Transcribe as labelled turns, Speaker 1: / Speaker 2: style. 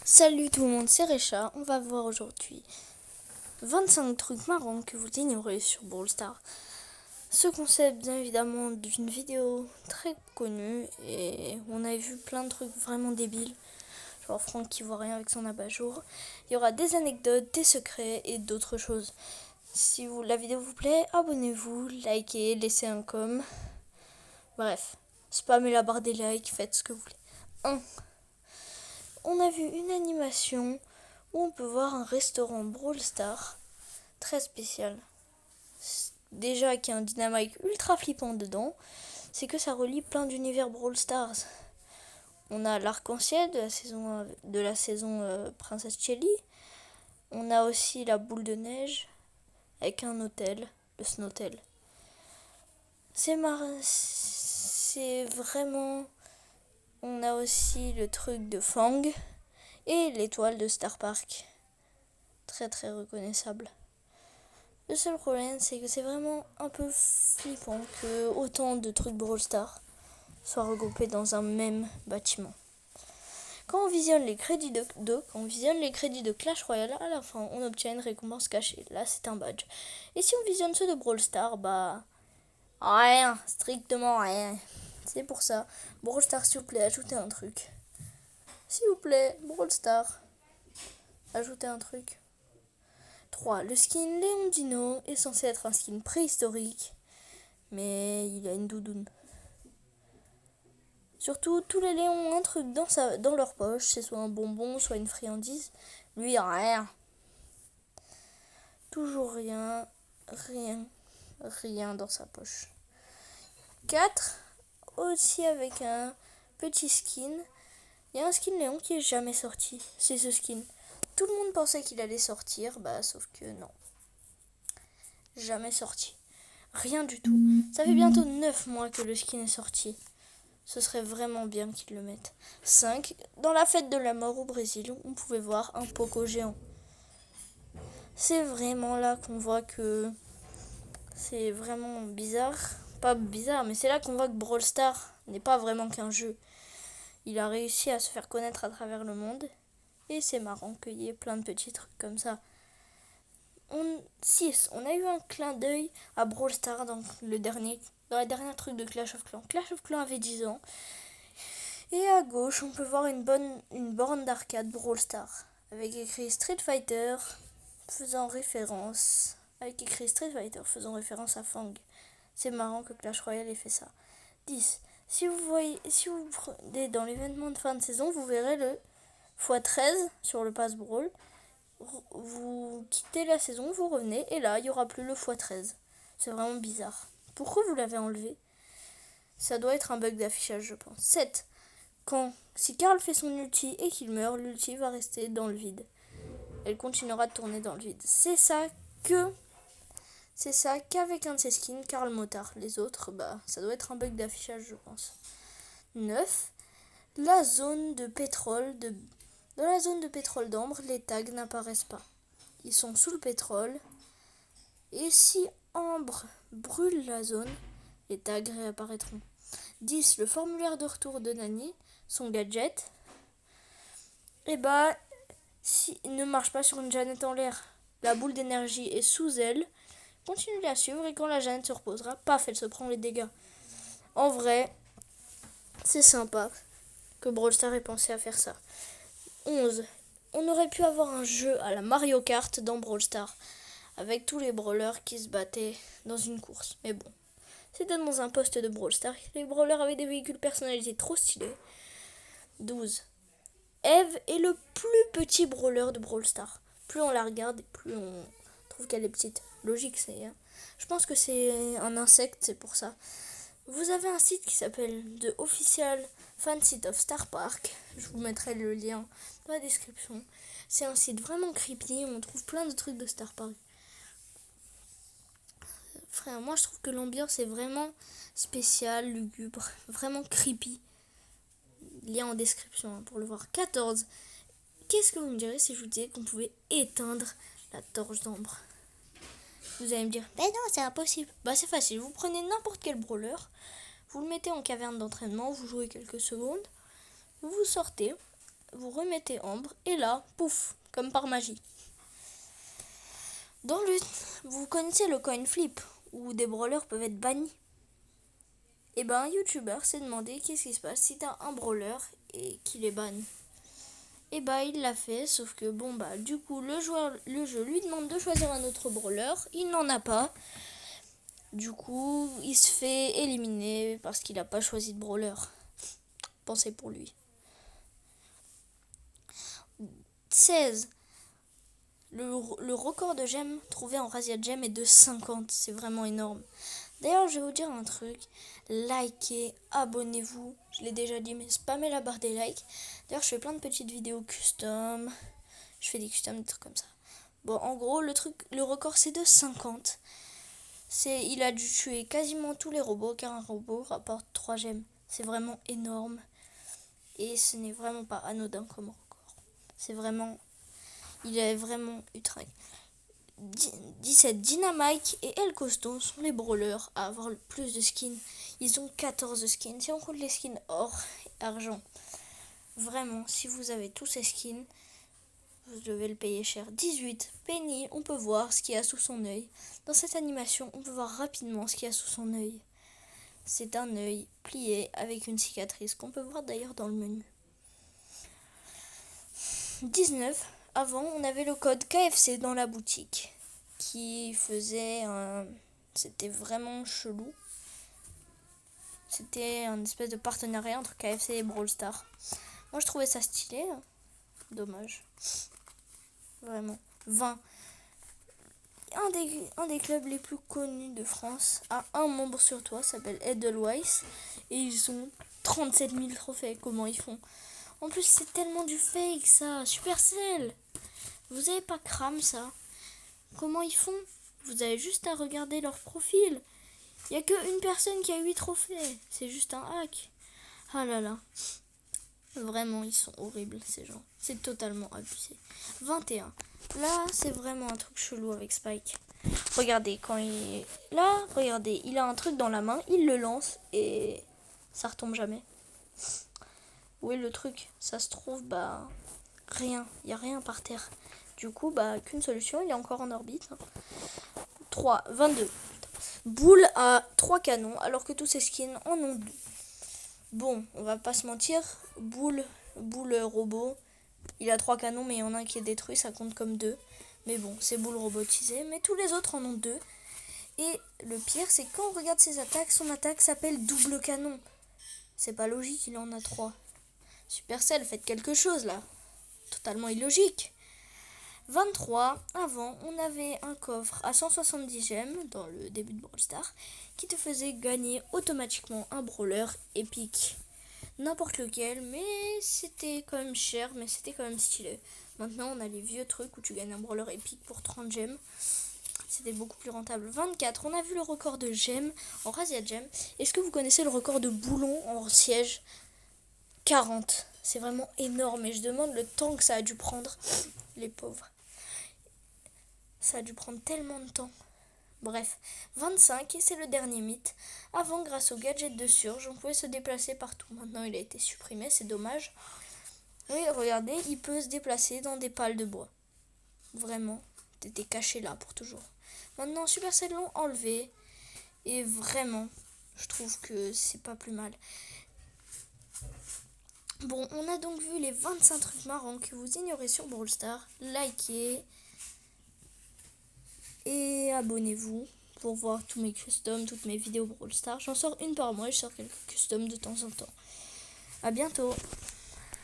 Speaker 1: Salut tout le monde, c'est Recha. On va voir aujourd'hui 25 trucs marrants que vous ignorez sur Brawl Stars. Ce concept bien évidemment d'une vidéo très connue et on a vu plein de trucs vraiment débiles. Genre Franck qui voit rien avec son abat-jour. Il y aura des anecdotes, des secrets et d'autres choses. Si la vidéo vous plaît, abonnez-vous, likez, laissez un com. Bref, spammez la barre des likes, faites ce que vous voulez. On a vu une animation où on peut voir un restaurant Brawl Stars très spécial. Déjà qu'il y a un dynamite ultra flippant dedans, c'est que ça relie plein d'univers Brawl Stars. On a l'arc-en-ciel de la saison Princesse Chelly. On a aussi la boule de neige avec un hôtel, le Snowtel. C'est vraiment... On a aussi le truc de Fang et l'étoile de Star Park. Très très reconnaissable. Le seul problème, c'est que c'est vraiment un peu flippant que autant de trucs Brawl Stars soient regroupés dans un même bâtiment. Quand on visionne les crédits de Clash Royale, à la fin, on obtient une récompense cachée. Là, c'est un badge. Et si on visionne ceux de Brawl Stars, rien, strictement rien. C'est pour ça, Brawl Stars, s'il vous plaît, ajoutez un truc. S'il vous plaît, Brawl Stars, ajoutez un truc. 3. Le skin Léon Dino est censé être un skin préhistorique, mais il a une doudoune. Surtout, tous les Léons ont un truc dans leur poche, c'est soit un bonbon, soit une friandise. Lui, rien. Toujours rien dans sa poche. 4. Aussi avec un petit skin. Il y a un skin Léon qui est jamais sorti. C'est ce skin. Tout le monde pensait qu'il allait sortir, sauf que non. Jamais sorti. Rien du tout. Ça fait bientôt 9 mois que le skin est sorti. Ce serait vraiment bien qu'ils le mettent. 5. Dans la fête de la mort au Brésil, on pouvait voir un Poco géant. C'est vraiment là qu'on voit que c'est vraiment bizarre. Pas bizarre, mais c'est là qu'on voit que Brawl Stars n'est pas vraiment qu'un jeu. Il a réussi à se faire connaître à travers le monde. Et c'est marrant qu'il y ait plein de petits trucs comme ça. 6. On a eu un clin d'œil à Brawl Stars dans la dernière truc de Clash of Clans. Clash of Clans avait 10 ans. Et à gauche, on peut voir une borne d'arcade Brawl Stars. Avec écrit Street Fighter faisant référence à Fang. C'est marrant que Clash Royale ait fait ça. 10. Si vous prenez dans l'événement de fin de saison, vous verrez le x13 sur le pass Brawl. Vous quittez la saison, vous revenez, et là, il n'y aura plus le x13. C'est vraiment bizarre. Pourquoi vous l'avez enlevé? Ça doit être un bug d'affichage, je pense. 7. Si Carl fait son ulti et qu'il meurt, l'ulti va rester dans le vide. Elle continuera de tourner dans le vide. C'est ça qu'avec un de ses skins, Carl Motard. Les autres, ça doit être un bug d'affichage, je pense. 9. La zone de pétrole Dans la zone de pétrole d'ambre, les tags n'apparaissent pas. Ils sont sous le pétrole. Et si Ambre brûle la zone, les tags réapparaîtront. 10. Le formulaire de retour de Nani, son gadget, il ne marche pas sur une Jeannette en l'air. La boule d'énergie est sous elle. Continue de la suivre et quand la Jeannette se reposera, paf, elle se prend les dégâts. En vrai, c'est sympa que Brawl Stars ait pensé à faire ça. 11. On aurait pu avoir un jeu à la Mario Kart dans Brawl Stars, avec tous les brawlers qui se battaient dans une course. Mais bon, c'était dans un poste de Brawl Stars. Les brawlers avaient des véhicules personnalisés trop stylés. 12. Eve est le plus petit brawler de Brawl Stars. Plus on la regarde, plus on trouve qu'elle est petite. Logique, je pense que c'est un insecte, c'est pour ça. Vous avez un site qui s'appelle The Official Fan Site of Star Park. Je vous mettrai le lien dans la description. C'est un site vraiment creepy. On trouve plein de trucs de Star Park. Frère, moi je trouve que l'ambiance est vraiment spéciale, lugubre, vraiment creepy. Lien en description pour le voir. 14. Qu'est-ce que vous me direz si je vous disais qu'on pouvait éteindre la torche d'ambre? Vous allez me dire, non, c'est impossible. C'est facile. Vous prenez n'importe quel brawler, vous le mettez en caverne d'entraînement, vous jouez quelques secondes, vous sortez, vous remettez Ambre et là, pouf, comme par magie. Vous connaissez le coin flip où des brawlers peuvent être bannis. Et ben un youtubeur s'est demandé qu'est-ce qui se passe si t'as un brawler et qu'il est ban. Et bah il l'a fait, sauf que bon bah du coup le jeu lui demande de choisir un autre brawler, il n'en a pas. Du coup il se fait éliminer parce qu'il n'a pas choisi de brawler. Pensez pour lui. 16. Le record de gemmes trouvé en razzia gemme est de 50, c'est vraiment énorme. D'ailleurs, je vais vous dire un truc, likez, abonnez-vous, je l'ai déjà dit, mais spammez la barre des likes. D'ailleurs, je fais plein de petites vidéos custom, je fais des customs, des trucs comme ça. Bon, en gros, le record c'est de 50. Il a dû tuer quasiment tous les robots, car un robot rapporte 3 gemmes. C'est vraiment énorme, et ce n'est vraiment pas anodin comme record. C'est vraiment, il est vraiment ultra. 17 Dynamite et El Costo sont les brawlers à avoir le plus de skins. Ils ont 14 skins. Si on compte les skins or et argent, vraiment, si vous avez tous ces skins, vous devez le payer cher. 18 Penny, on peut voir ce qu'il y a sous son œil. Dans cette animation, on peut voir rapidement ce qu'il y a sous son œil. C'est un œil plié avec une cicatrice qu'on peut voir d'ailleurs dans le menu. 19 Avant, on avait le code KFC dans la boutique qui faisait c'était vraiment chelou. C'était un espèce de partenariat entre KFC et Brawl Stars. Moi, je trouvais ça stylé. Dommage. Vraiment. 20. Un des clubs les plus connus de France a un membre sur toi, s'appelle Edelweiss. Et ils ont 37 000 trophées. Comment ils font? En plus, c'est tellement du fake, ça. Supercell. Vous avez pas cram, ça? Comment ils font? Vous avez juste à regarder leur profil. Il n'y a qu'une personne qui a 8 trophées. C'est juste un hack. Ah là là. Vraiment, ils sont horribles, ces gens. C'est totalement abusé. 21. Là, c'est vraiment un truc chelou avec Spike. Regardez, quand il est là, regardez, il a un truc dans la main, il le lance et ça retombe jamais. Où est le truc? Ça se trouve, bah, rien. Il n'y a rien par terre. Du coup, bah, qu'une solution, il est encore en orbite. 3, 22. Boule a 3 canons, alors que tous ses skins en ont 2. Bon, on va pas se mentir, Boule robot, il a 3 canons, mais il y en a un qui est détruit, ça compte comme 2. Mais bon, c'est Boule robotisé, mais tous les autres en ont 2. Et le pire, c'est quand on regarde ses attaques, son attaque s'appelle double canon. C'est pas logique, il en a 3. Supercell, faites quelque chose là. Totalement illogique. 23, avant, on avait un coffre à 170 gemmes dans le début de Brawl Stars qui te faisait gagner automatiquement un brawler épique. N'importe lequel, mais c'était quand même cher, mais c'était quand même stylé. Maintenant, on a les vieux trucs où tu gagnes un brawler épique pour 30 gemmes. C'était beaucoup plus rentable. 24, on a vu le record de gemmes en razzia gemme. Est-ce que vous connaissez le record de boulons en siège? 40. C'est vraiment énorme et je demande le temps que ça a dû prendre. Les pauvres. Ça a dû prendre tellement de temps. Bref, 25, et c'est le dernier mythe. Avant, grâce au gadget de Surge, on pouvait se déplacer partout. Maintenant, il a été supprimé, c'est dommage. Oui, regardez, il peut se déplacer dans des pales de bois. Vraiment, t'étais caché là pour toujours. Maintenant, Supercell l'ont enlevé. Et vraiment, je trouve que c'est pas plus mal. Bon, on a donc vu les 25 trucs marrants que vous ignorez sur Brawl Stars. Likez et abonnez-vous pour voir tous mes customs, toutes mes vidéos Brawl Stars. J'en sors une par mois et je sors quelques customs de temps en temps. À bientôt.